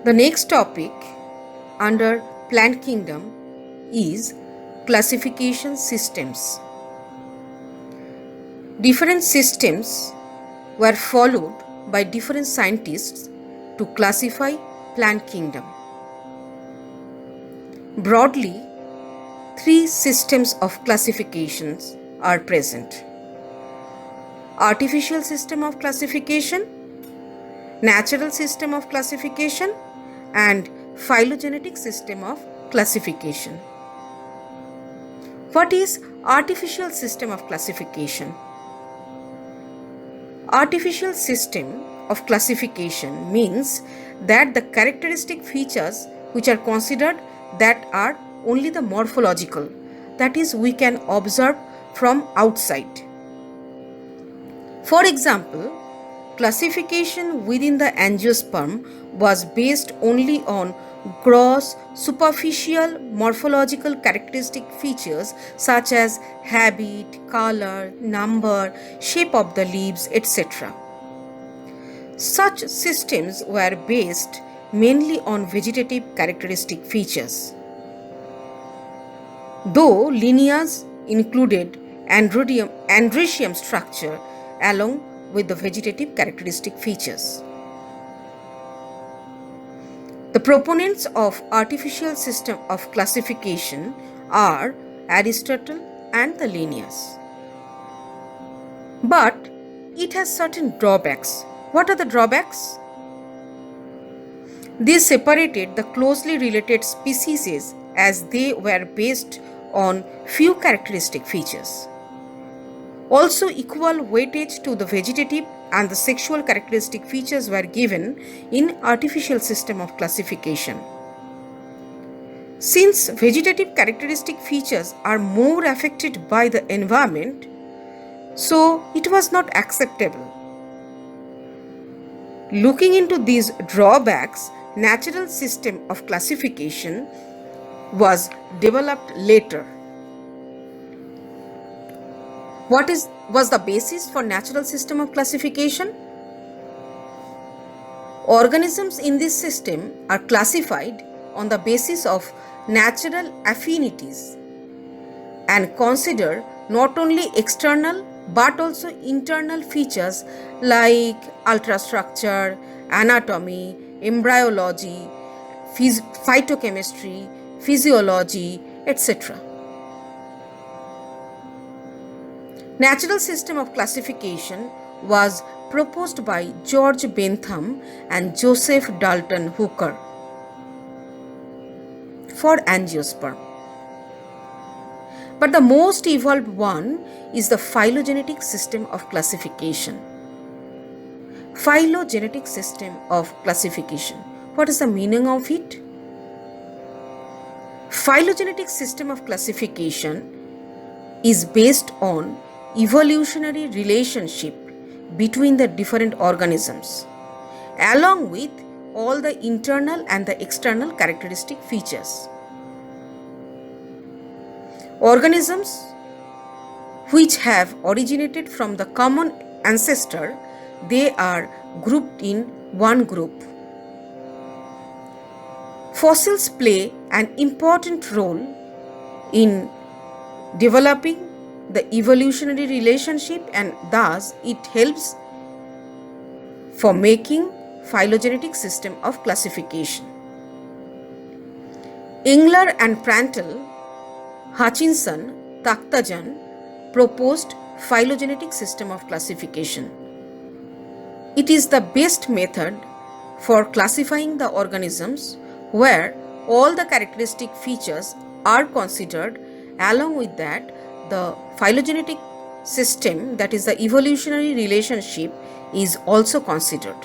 The next topic under plant kingdom is classification systems. Different systems were followed by different scientists to classify plant kingdom. Broadly, three systems of classifications are present: artificial system of classification, natural system of classification, and phylogenetic system of classification. What is artificial system of classification? Artificial system of classification means that the characteristic features which are considered that are only the morphological, that is, we can observe from outside. For example, classification within the angiosperm was based only on gross, superficial morphological characteristic features such as habit, color, number, shape of the leaves, etc. Such systems were based mainly on vegetative characteristic features. Though lineage included androecium structure along with the vegetative characteristic features. The proponents of artificial system of classification are Aristotle and the Linnaeus. But it has certain drawbacks. What are the drawbacks? They separated the closely related species as they were based on few characteristic features. Also, equal weightage to the vegetative and the sexual characteristic features were given in artificial system of classification. Since vegetative characteristic features are more affected by the environment, so it was not acceptable. Looking into these drawbacks, natural system of classification was developed later. What was the basis for natural system of classification? Organisms in this system are classified on the basis of natural affinities and consider not only external but also internal features like ultrastructure, anatomy, embryology, phytochemistry, physiology, etc. Natural system of classification was proposed by George Bentham and Joseph Dalton Hooker for angiosperm. But the most evolved one is the phylogenetic system of classification. Phylogenetic system of classification. What is the meaning of it? Phylogenetic system of classification is based on evolutionary relationship between the different organisms, along with all the internal and the external characteristic features. Organisms which have originated from the common ancestor, they are grouped in one group. Fossils play an important role in developing the evolutionary relationship, and thus it helps for making phylogenetic system of classification. Engler and Prantl, Hutchinson, Takhtajan proposed phylogenetic system of classification. It is the best method for classifying the organisms where all the characteristic features are considered. Along with that, the phylogenetic system, that is the evolutionary relationship, is also considered.